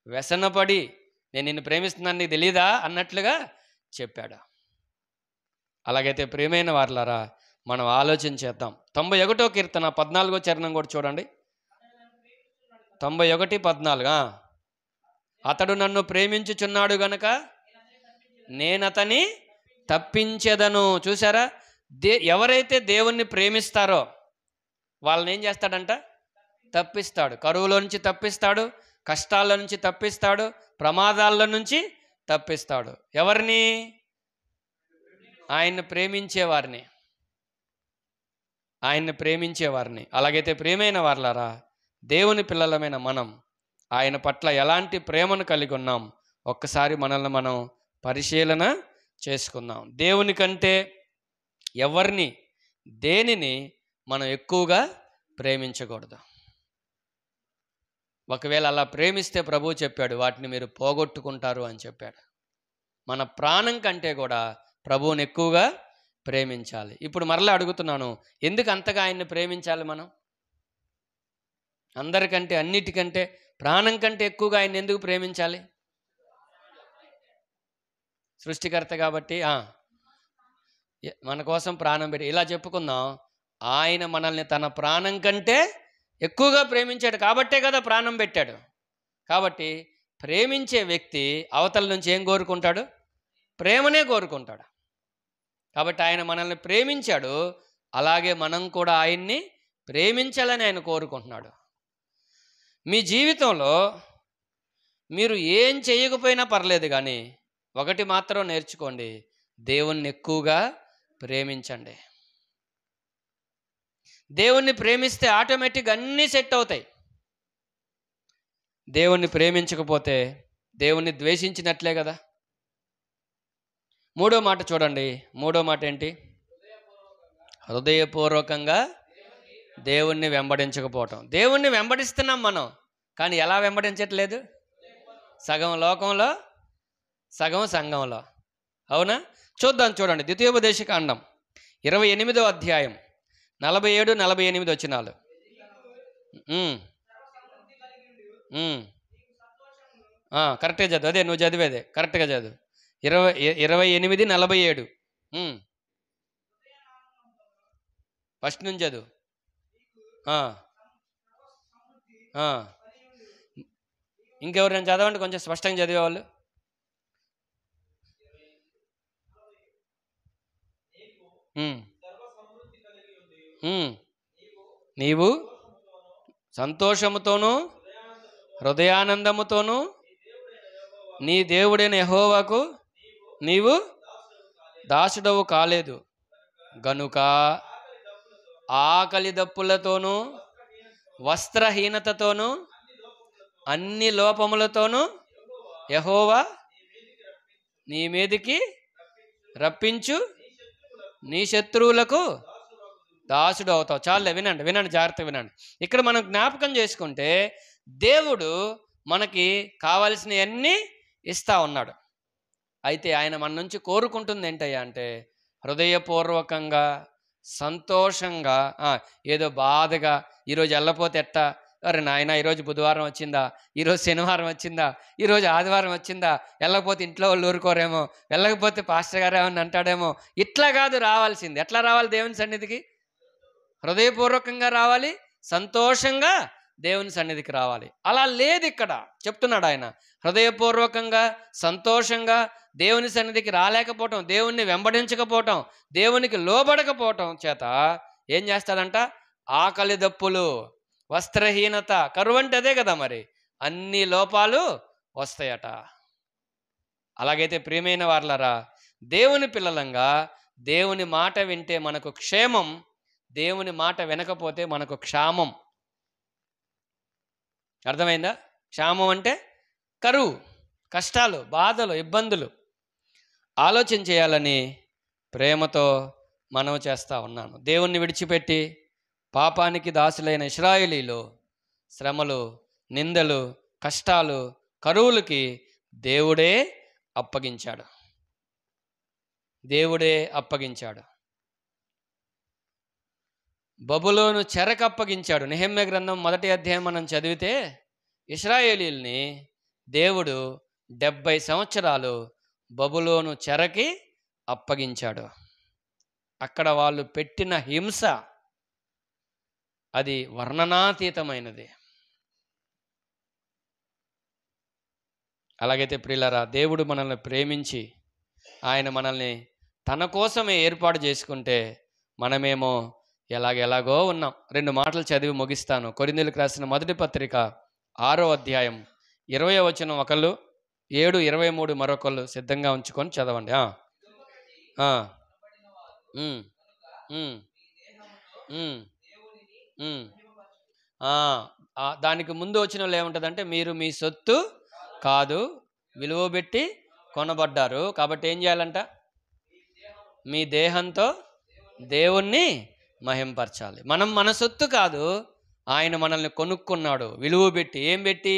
వ్యసనపడి నేను నిన్ను ప్రేమిస్తున్నాను నీకు తెలీదా అన్నట్లుగా చెప్పాడు. అలాగైతే ప్రియమైన వారలారా, మనం ఆలోచన చేద్దాం. 91వ కీర్తన 14వ చరణం కూడా చూడండి. 91:14. అతడు నన్ను ప్రేమించుచున్నాడు గనక నేనతని తప్పించెదను. చూసారా, ఎవరైతే దేవుణ్ణి ప్రేమిస్తారో వాళ్ళని ఏం చేస్తాడంట? తప్పిస్తాడు. కరువులో నుంచి తప్పిస్తాడు, కష్టాల నుంచి తప్పిస్తాడు, ప్రమాదాల నుంచి తప్పిస్తాడు. ఎవరిని? ఆయన్ని ప్రేమించేవారిని, ఆయన్ని ప్రేమించేవారిని. అలాగైతే ప్రియమైన వారలారా, దేవుని పిల్లలమైన మనం ఆయన పట్ల ఎలాంటి ప్రేమను కలిగి ఉన్నాం ఒక్కసారి మనల్ని మనం పరిశీలన చేసుకుందాం. దేవుని కంటే ఎవరిని, దేనిని మనం ఎక్కువగా ప్రేమించకూడదు. ఒకవేళ అలా ప్రేమిస్తే ప్రభువు చెప్పాడు వాటిని మీరు పోగొట్టుకుంటారు అని చెప్పాడు. మన ప్రాణం కంటే కూడా ప్రభువుని ఎక్కువగా ప్రేమించాలి. ఇప్పుడు మరలా అడుగుతున్నాను, ఎందుకు అంతగా ఆయన్ని ప్రేమించాలి మనం? అందరికంటే, అన్నిటికంటే, ప్రాణం కంటే ఎక్కువగా ఆయన ఎందుకు ప్రేమించాలి? సృష్టికర్త కాబట్టి మన కోసం ప్రాణం పెట్టి, ఇలా చెప్పుకుందాం, ఆయన మనల్ని తన ప్రాణం కంటే ఎక్కువగా ప్రేమించాడు కాబట్టే కదా ప్రాణం పెట్టాడు. కాబట్టి ప్రేమించే వ్యక్తి అవతల నుంచి ఏం కోరుకుంటాడు? ప్రేమనే కోరుకుంటాడు. కాబట్టి ఆయన మనల్ని ప్రేమించాడు, అలాగే మనం కూడా ఆయన్ని ప్రేమించాలని ఆయన కోరుకుంటున్నాడు. మీ జీవితంలో మీరు ఏం చేయకపోయినా పర్లేదు, కానీ ఒకటి మాత్రం నేర్చుకోండి, దేవుణ్ణి ఎక్కువగా ప్రేమించండి. దేవుణ్ణి ప్రేమిస్తే ఆటోమేటిక్గా అన్నీ సెట్ అవుతాయి. దేవుణ్ణి ప్రేమించకపోతే దేవుణ్ణి ద్వేషించినట్లే కదా. 3వ మాట చూడండి. 3వ మాట ఏంటి? హృదయపూర్వకంగా దేవుణ్ణి వెంబడించకపోవటం. దేవుణ్ణి వెంబడిస్తున్నాం మనం, కానీ ఎలా వెంబడించట్లేదు? సగం లోకంలో, సగం సంఘంలో. అవునా? చూద్దాం, చూడండి. ద్వితీయోపదేశకాండం 28వ అధ్యాయం 47-48 వచనాలు. కరెక్ట్గా చదువు. అదే నువ్వు చదివేదే కరెక్ట్గా చదువు. 28-47. ఫస్ట్ నుంచి చదువు. ఇంకెవరైనా చదవండి కొంచెం స్పష్టంగా చదివేవాళ్ళు. నీవు సంతోషముతోనూ హృదయానందముతోనూ నీ దేవుడైన యెహోవాకు నీవు దాసుడవు కాలేదు గనుక ఆకలి దప్పులతోనూ వస్త్రహీనతతోనూ అన్ని లోపములతోనూ యెహోవా నీ మీదికి రప్పించు, నీ శత్రువులకు దాసుడు అవుతావు. చాలే, వినండి వినండి, జాగ్రత్తగా వినండి. ఇక్కడ మనం జ్ఞాపకం చేసుకుంటే దేవుడు మనకి కావలసినవన్నీ ఇస్తా ఉన్నాడు. అయితే ఆయన మన నుంచి కోరుకుంటుంది ఏంటయ్యా అంటే, హృదయపూర్వకంగా, సంతోషంగా, ఏదో బాధగా ఈరోజు వెళ్ళపోతే ఎట్టా, అరే నాయన ఈరోజు బుధవారం వచ్చిందా, ఈరోజు శనివారం వచ్చిందా, ఈరోజు ఆదివారం వచ్చిందా, వెళ్ళకపోతే ఇంట్లో వాళ్ళు ఊరుకోరేమో, వెళ్ళకపోతే పాస్టర్ గారు ఏమని అంటాడేమో, ఇట్లా కాదు రావాల్సింది. ఎట్లా రావాలి దేవుని సన్నిధికి? హృదయపూర్వకంగా రావాలి, సంతోషంగా దేవుని సన్నిధికి రావాలి. అలా లేదు ఇక్కడ. చెప్తున్నాడు ఆయన, హృదయపూర్వకంగా సంతోషంగా దేవుని సన్నిధికి రాలేకపోవటం, దేవుణ్ణి వెంబడించకపోవటం, దేవునికి లోబడకపోవటం చేత ఏం చేస్తాడంట? ఆకలి దప్పులు, వస్త్రహీనత, కరువు అంటే అదే కదా మరి, అన్ని లోపాలు వస్తాయట. అలాగైతే ప్రియమైన వారలారా, దేవుని పిల్లలంగా దేవుని మాట వింటే మనకు క్షేమం, దేవుని మాట వినకపోతే మనకు క్షామం. అర్థమైందా? క్షామం అంటే కరువు, కష్టాలు, బాధలు, ఇబ్బందులు. ఆలోచన చేయాలని ప్రేమతో మనవి చేస్తూ ఉన్నాను. దేవుణ్ణి విడిచిపెట్టి పాపానికి దాసులైన ఇశ్రాయేలీలు శ్రమలు, నిందలు, కష్టాలు, కరువులకి దేవుడే అప్పగించాడు. దేవుడే అప్పగించాడు. బబులోను చెరకు అప్పగించాడు. నెహెమ్యా గ్రంథం 1వ అధ్యాయం మనం చదివితే ఇశ్రాయేలీయుల్ని దేవుడు 70 సంవత్సరాలు బబులోను చెరకి అప్పగించాడు. అక్కడ వాళ్ళు పెట్టిన హింస అది వర్ణనాతీతమైనది. అలాగైతే ప్రియులారా, దేవుడు మనల్ని ప్రేమించి ఆయన మనల్ని తన కోసమే ఏర్పాటు చేసుకుంటే మనమేమో ఎలాగో ఉన్నాం. 2 మాటలు చదివి ముగిస్తాను. కొరింథీయులకు రాసిన మొదటి పత్రిక 6వ అధ్యాయం 20వ వచనం ఒకళ్ళు, 7:23 మరొకళ్ళు సిద్ధంగా ఉంచుకొని చదవండి. దానికి ముందు వచ్చిన వాళ్ళు ఏముంటుందంటే, మీరు మీ సొత్తు కాదు, విలువ పెట్టి కొనబడ్డారు. కాబట్టి ఏం చేయాలంట? మీ దేహంతో దేవుణ్ణి మహింపరచాలి. మనం మన సొత్తు కాదు, ఆయన మనల్ని కొనుక్కున్నాడు విలువ పెట్టి. ఏం పెట్టి?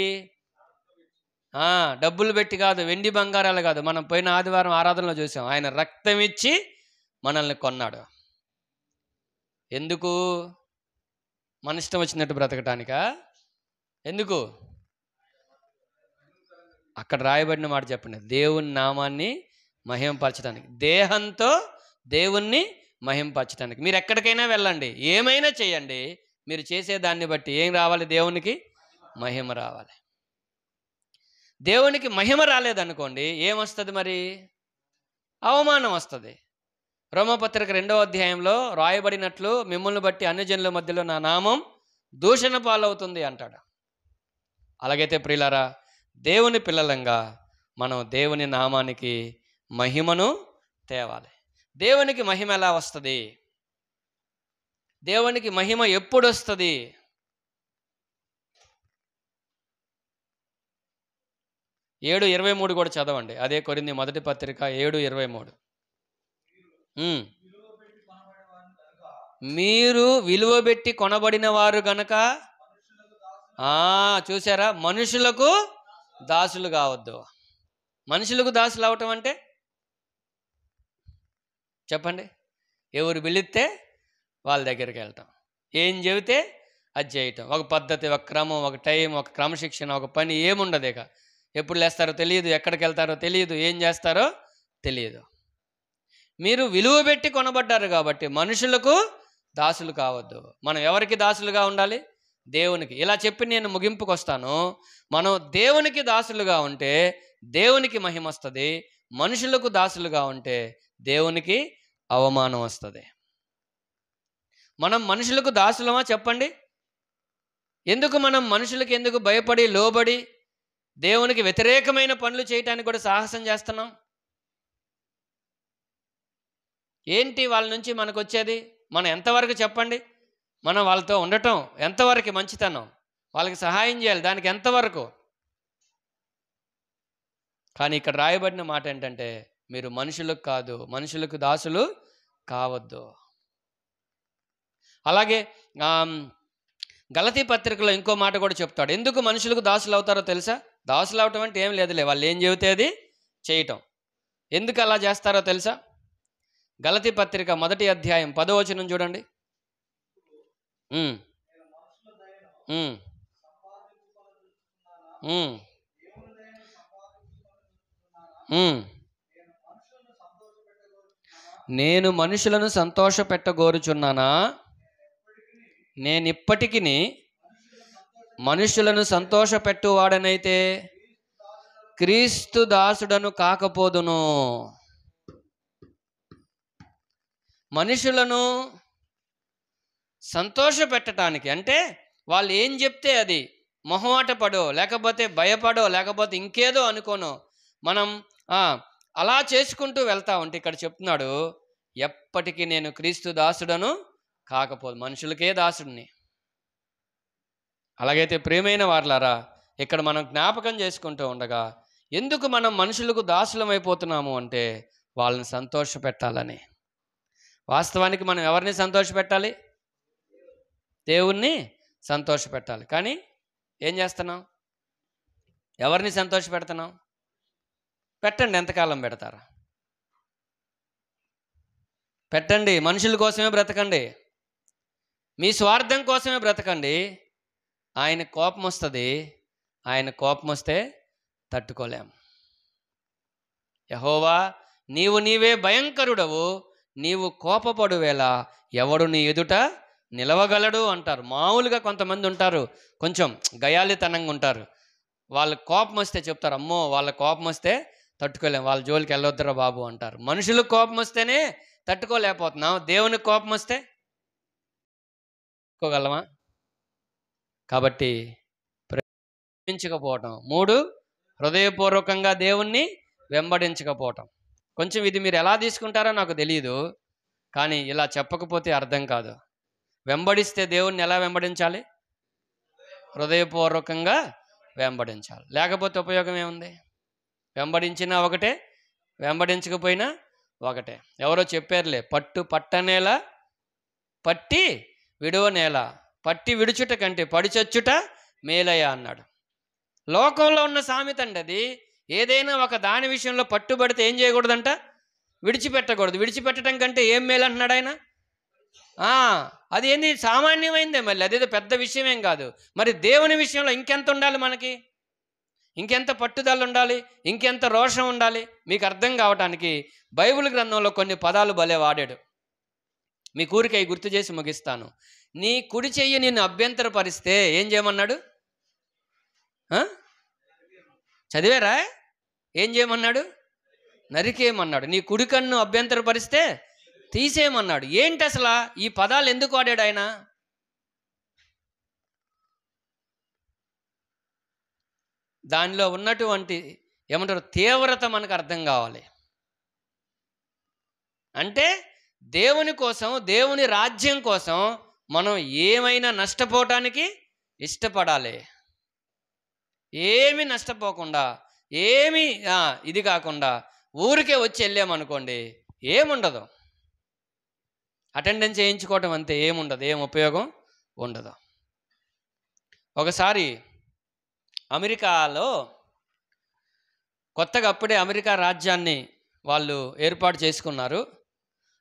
డబ్బులు పెట్టి కాదు, వెండి బంగారాలు కాదు. మనం పోయిన ఆదివారం ఆరాధనలో చూసాం, ఆయన రక్తం ఇచ్చి మనల్ని కొన్నాడు. ఎందుకు? మన ఇష్టం వచ్చినట్టు బ్రతకటానికా? ఎందుకు? అక్కడ రాయబడిన మాట చెప్పండి. దేవుని నామాన్ని మహింపరచడానికి, దేహంతో దేవుణ్ణి మహింపరచడానికి. మీరు ఎక్కడికైనా వెళ్ళండి, ఏమైనా చేయండి, మీరు చేసే దాన్ని బట్టి ఏం రావాలి? దేవునికి మహిమ రావాలి. దేవునికి మహిమ రాలేదనుకోండి, ఏమొస్తుంది మరి? అవమానం వస్తుంది. రోమపత్రిక 2వ అధ్యాయంలో రాయబడినట్లు, మిమ్మల్ని బట్టి అన్యజనుల మధ్యలో నా నామం దూషణ పాలవుతుంది అంటాడు. అలాగైతే ప్రియులారా, దేవుని పిల్లలంగా మనం దేవుని నామానికి మహిమను తేవాలి. దేవునికి మహిమ ఎలా వస్తుంది? దేవునికి మహిమ ఎప్పుడు వస్తుంది? ఏడు 23 కూడా చదవండి. అదే కొరింథీ మొదటి పత్రిక 7:23. మీరు విలువ పెట్టి కొనబడిన వారు గనక, చూసారా, మనుషులకు దాసులు కావద్దు. మనుషులకు దాసులు అవటం అంటే చెప్పండి. ఎవరు పిలిస్తే వాళ్ళ దగ్గరికి వెళ్ళటం, ఏం చెబితే అది చేయటం, ఒక పద్ధతి, ఒక క్రమం, ఒక టైం, ఒక క్రమశిక్షణ, ఒక పని ఏముండదు. ఇక ఎప్పుడు లేస్తారో తెలియదు, ఎక్కడికి వెళ్తారో తెలియదు, ఏం చేస్తారో తెలియదు. మీరు విలువ పెట్టి కొనబడ్డారు కాబట్టి మనుషులకు దాసులు కావద్దు. మనం ఎవరికి దాసులుగా ఉండాలి? దేవునికి. ఇలా చెప్పి నేను ముగింపుకు వస్తాను. మనం దేవునికి దాసులుగా ఉంటే దేవునికి మహిమ వస్తుంది. మనుషులకు దాసులుగా ఉంటే దేవునికి అవమానం వస్తుంది. మనం మనుషులకు దాసులమా చెప్పండి? ఎందుకు మనం మనుషులకి ఎందుకు భయపడి లోబడి దేవునికి వ్యతిరేకమైన పనులు చేయటానికి కూడా సాహసం చేస్తున్నాం? ఏంటి వాళ్ళ నుంచి మనకు వచ్చేది? మనం ఎంతవరకు చెప్పండి? మనం వాళ్ళతో ఉండటం ఎంతవరకు మంచితనం? వాళ్ళకి సహాయం చేయాలి, దానికి ఎంతవరకు? కానీ ఇక్కడ రాయబడిన మాట ఏంటంటే, మీరు మనుషులకు కాదు, మనుషులకు దాసులు కావద్దు. అలాగే గలతీ పత్రికలో ఇంకో మాట కూడా చెప్తాడు. ఎందుకు మనుషులకు దాసులు అవుతారో తెలుసా? దాసులు అవటం అంటే ఏం లేదులే, వాళ్ళు ఏం చెబితే అది చేయటం. ఎందుకు అలా చేస్తారో తెలుసా? గలతీ పత్రిక 1వ అధ్యాయం 10వ వచనం చూడండి. నేను మనుషులను సంతోషపెట్టగోరుచున్నానా? నేనిప్పటికీ మనుషులను సంతోషపెట్టువాడనైతే క్రీస్తు దాసుడను కాకపోదును. మనుషులను సంతోషపెట్టడానికి అంటే వాళ్ళు ఏం చెప్తే అది మొహమాట పడో, లేకపోతే భయపడో, లేకపోతే ఇంకేదో అనుకోనో మనం అలా చేసుకుంటూ వెళ్తా ఉంటే, ఇక్కడ చెప్తున్నాడు, ఎప్పటికీ నేను క్రీస్తు దాసుడను కాకపోదు, మనుషులకే దాసుడిని. అలాగైతే ప్రియమైన వారలారా, ఇక్కడ మనం జ్ఞాపకం చేసుకుంటూ ఉండగా, ఎందుకు మనం మనుషులకు దాసులమైపోతున్నాము అంటే వాళ్ళని సంతోషపెట్టాలని. వాస్తవానికి మనం ఎవరిని సంతోషపెట్టాలి? దేవుణ్ణి సంతోషపెట్టాలి. కానీ ఏం చేస్తున్నాం? ఎవరిని సంతోషపెడుతున్నాం? పెట్టండి, ఎంతకాలం పెడతారా? పెట్టండి. మనుషుల కోసమే బ్రతకండి, మీ స్వార్థం కోసమే బ్రతకండి. ఆయన కోపం వస్తుంది. ఆయన కోపం వస్తే తట్టుకోలేం. యెహోవా నీవు నీవే భయంకరుడవు, నీవు కోపపడు వేళ ఎవడు నీ ఎదుట నిలవగలడు అంటారు. మామూలుగా కొంతమంది ఉంటారు, కొంచెం గయాలితనంగా ఉంటారు. వాళ్ళ కోపం వస్తే చెప్తారు, అమ్మో వాళ్ళ కోపం వస్తే తట్టుకోలేం, వాళ్ళ జోలికి వెళ్ళొద్దురా బాబు అంటారు. మనుషులకు కోపం వస్తేనే తట్టుకోలేకపోతున్నాం, దేవునికి కోపం వస్తే తట్టుకోగలమా? కాబట్టి ప్రేమించకపోవటం. 3, హృదయపూర్వకంగా దేవుణ్ణి వెంబడించకపోవటం. కొంచెం ఇది మీరు ఎలా తీసుకుంటారో నాకు తెలియదు, కానీ ఇలా చెప్పకపోతే అర్థం కాదు. వెంబడిస్తే దేవుణ్ణి ఎలా వెంబడించాలి? హృదయపూర్వకంగా వెంబడించాలి. లేకపోతే ఉపయోగం ఏముంది? వెంబడించినా ఒకటే, వెంబడించకపోయినా ఒకటే. ఎవరో చెప్పారులే, పట్టు పట్టనేల పట్టి విడువనేల, పట్టి విడుచుట కంటే పడిచచ్చుట మేలయ అన్నాడు. లోకంలో ఉన్న సామెత అండి అది. ఏదైనా ఒక దాని విషయంలో పట్టుబడితే ఏం చేయకూడదంట? విడిచిపెట్టకూడదు. విడిచిపెట్టడం కంటే ఏం మేలు అంటున్నాడు ఆయన. అది ఏంది? సామాన్యమైందే, మళ్ళీ అదేదో పెద్ద విషయం ఏం కాదు. మరి దేవుని విషయంలో ఇంకెంత ఉండాలి మనకి? ఇంకెంత పట్టుదల ఉండాలి? ఇంకెంత రోషం ఉండాలి? మీకు అర్థం కావటానికి బైబిల్ గ్రంథంలో కొన్ని పదాలు భలే వాడాడు. మీ కూరికై గుర్తు చేసి ముగిస్తాను. నీ కుడి చెయ్యి నిన్ను అభ్యంతరపరిస్తే ఏం చేయమన్నాడు? చదివారా? ఏం చేయమన్నాడు? నరికేయమన్నాడు. నీ కుడి కన్ను అభ్యంతరపరిస్తే తీసేయమన్నాడు. ఏంటి అసలు ఈ పదాలు ఎందుకు వాడాడు ఆయన? దానిలో ఉన్నటువంటి ఏమంటారు తీవ్రత మనకు అర్థం కావాలి. అంటే దేవుని కోసం, దేవుని రాజ్యం కోసం మనం ఏమైనా నష్టపోవటానికి ఇష్టపడాలి. ఏమి నష్టపోకుండా, ఏమి ఇది కాకుండా ఊరికే వచ్చి వెళ్ళామనుకోండి, ఏముండదు. అటెండెన్స్ చేయించుకోవటం అంతే, ఏముండదు, ఏం ఉపయోగం ఉండదు. ఒకసారి అమెరికాలో కొత్తగా అప్పుడే అమెరికా రాజ్యాన్ని వాళ్ళు ఏర్పాటు చేసుకున్నారు.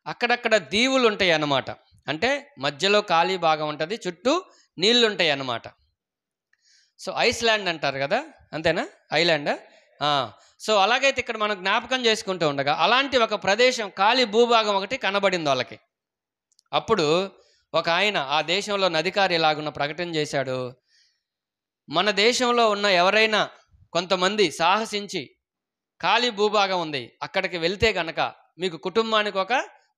అక్కడక్కడ దీవులు ఉంటాయి అన్నమాట. అంటే మధ్యలో ఖాళీ భాగం ఉంటుంది, చుట్టూ నీళ్ళు ఉంటాయి అన్నమాట. సో ఐస్లాండ్ అంటారు కదా, అంతేనా? ఐలాండ్. సో అలాగైతే ఇక్కడ మనం జ్ఞాపకం చేసుకుంటూ ఉండగా అలాంటి ఒక ప్రదేశం, ఖాళీ భూభాగం ఒకటి కనబడింది వాళ్ళకి. అప్పుడు ఒక ఆయన ఆ దేశంలో అధికారి ఇలాగున్న ప్రకటన చేశాడు, మన దేశంలో ఉన్న ఎవరైనా కొంతమంది సాహసించి ఖాళీ భూభాగం ఉంది అక్కడికి వెళ్తే గనక మీకు కుటుంబానికి ఒక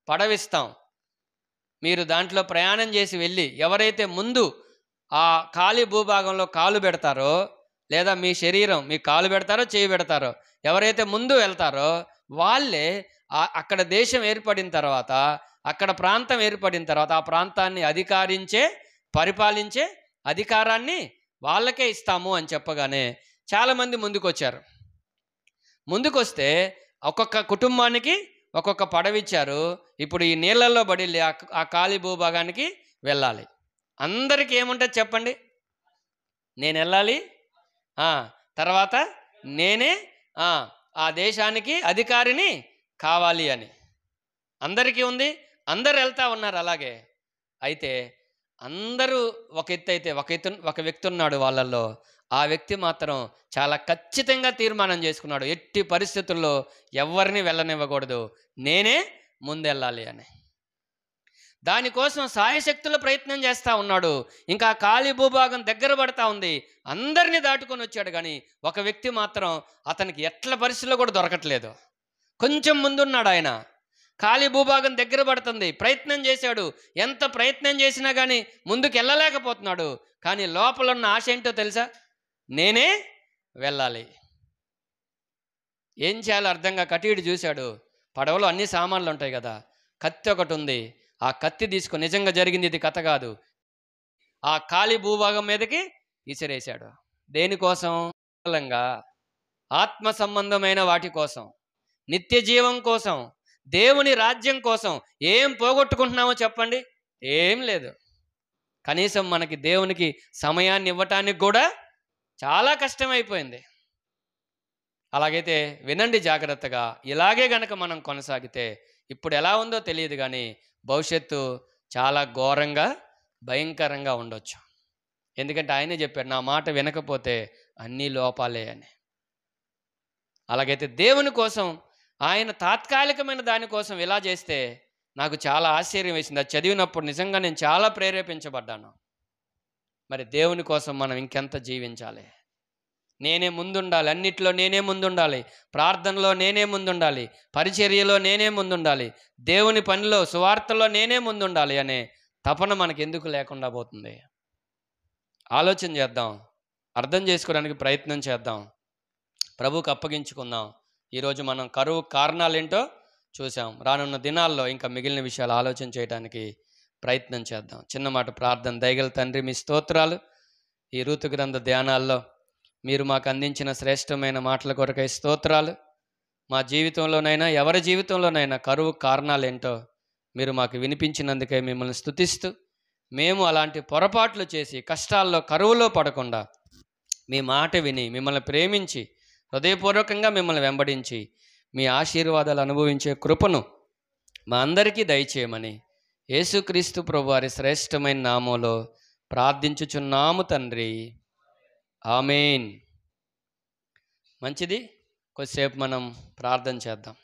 పడవిస్తాం. మీరు దాంట్లో ప్రయాణం చేసి వెళ్ళి ఎవరైతే ముందు ఆ ఖాళీ భూభాగంలో కాలు పెడతారో, లేదా మీ శరీరం మీ కాలు పెడతారో చేయి పెడతారో, ఎవరైతే ముందు వెళ్తారో వాళ్ళే అక్కడ దేశం ఏర్పడిన తర్వాత, అక్కడ ప్రాంతం ఏర్పడిన తర్వాత ఆ ప్రాంతాన్ని పరిపాలించే అధికారాన్ని వాళ్ళకే ఇస్తాము అని చెప్పగానే చాలామంది ముందుకు వచ్చారు. ముందుకొస్తే ఒక్కొక్క కుటుంబానికి ఒక్కొక్క పడవిచ్చారు. ఇప్పుడు ఈ నీళ్ళల్లో పడి ఆ ఖాళీ భూభాగానికి వెళ్ళాలి. అందరికీ ఏముంటుంది చెప్పండి? నేను వెళ్ళాలి, తర్వాత నేనే ఆ దేశానికి అధికారిని కావాలి అని అందరికీ ఉంది. అందరు వెళ్తా ఉన్నారు అలాగే. అయితే అందరూ ఒక ఎత్తు అయితే ఒక వ్యక్తి ఉన్నాడు వాళ్ళల్లో. ఆ వ్యక్తి మాత్రం చాలా ఖచ్చితంగా తీర్మానం చేసుకున్నాడు, ఎట్టి పరిస్థితుల్లో ఎవరిని వెళ్ళనివ్వకూడదు, నేనే ముందెళ్ళాలి అని. దానికోసం సాయశక్తుల ప్రయత్నం చేస్తూ ఉన్నాడు. ఇంకా ఖాళీ భూభాగం దగ్గర పడతా ఉంది, అందరినీ దాటుకొని వచ్చాడు. కానీ ఒక వ్యక్తి మాత్రం అతనికి ఎట్ల పరిస్థితుల్లో కూడా దొరకట్లేదు. కొంచెం ముందున్నాడు ఆయన, ఖాళీ భూభాగం దగ్గర పడుతుంది, ప్రయత్నం చేశాడు. ఎంత ప్రయత్నం చేసినా కానీ ముందుకు వెళ్ళలేకపోతున్నాడు. కానీ లోపల ఉన్న ఆశ ఏంటో తెలుసా? నేనే వెళ్ళాలి. ఏం చేయాలో అర్థంగా కటీడు చూశాడు. పడవలో అన్ని సామాన్లు ఉంటాయి కదా, కత్తి ఒకటి ఉంది. ఆ కత్తి తీసుకొని, నిజంగా జరిగింది ఇది, కథ కాదు, ఆ ఖాళీ భూభాగం మీదకి ఇసిరేశాడు. దేనికోసం? ఆత్మ సంబంధమైన వాటి కోసం, నిత్య జీవం కోసం, దేవుని రాజ్యం కోసం. ఏం పోగొట్టుకుంటున్నామో చెప్పండి? ఏం లేదు. కనీసం మనకి దేవునికి సమయాన్ని ఇవ్వటానికి కూడా చాలా కష్టమైపోయింది. అలాగైతే వినండి జాగ్రత్తగా. ఇలాగే గనక మనం కొనసాగితే ఇప్పుడు ఎలా ఉందో తెలియదు కానీ భవిష్యత్తు చాలా ఘోరంగా భయంకరంగా ఉండొచ్చు. ఎందుకంటే ఆయనే చెప్పాడు, నా మాట వినకపోతే అన్నీ లోపాలే అని. అలాగైతే దేవుని కోసం, ఆయన తాత్కాలికమైన దానికోసం ఇలా చేస్తే నాకు చాలా ఆశ్చర్యం వేసింది. అది చదివినప్పుడు నిజంగా నేను చాలా ప్రేరేపించబడ్డాను. మరి దేవుని కోసం మనం ఇంకెంత జీవించాలి? నేనే ముందుండాలి, అన్నిట్లో నేనే ముందుండాలి, ప్రార్థనలో నేనే ముందుండాలి, పరిచర్యలో నేనే ముందుండాలి, దేవుని పనిలో సువార్తలో నేనే ముందుండాలి అనే తపన మనకెందుకు లేకుండా పోతుంది? ఆలోచన చేద్దాం, అర్థం చేసుకోవడానికి ప్రయత్నం చేద్దాం, ప్రభువుకు అప్పగించుకుందాం. ఈరోజు మనం కరువు కారణాలేంటో చూసాం. రానున్న దినాల్లో ఇంకా మిగిలిన విషయాలు ఆలోచన చేయడానికి ప్రయత్నం చేద్దాం. చిన్న మాట ప్రార్థన. దయగల తండ్రి, మీ స్తోత్రాలు. ఈ ఋతు గ్రంథ ధ్యానాల్లో మీరు మాకు అందించిన శ్రేష్టమైన మాటల కొరకై స్తోత్రాలు. మా జీవితంలోనైనా ఎవరి జీవితంలోనైనా కరువు కారణాలేంటో మీరు మాకు వినిపించినందుకే మిమ్మల్ని స్తుతిస్తూ, మేము అలాంటి పొరపాట్లు చేసి కష్టాల్లో కరువులో పడకుండా మీ మాట విని మిమ్మల్ని ప్రేమించి హృదయపూర్వకంగా మిమ్మల్ని వెంబడించి మీ ఆశీర్వాదాలు అనుభవించే కృపను మా అందరికీ దయచేయమని యేసుక్రీస్తు ప్రభువారి శ్రేష్టమైన నామములో ప్రార్థించుచున్నాము తండ్రి. ఆమేన్. మంచిది, కొద్దిసేపు మనం ప్రార్థన చేద్దాం.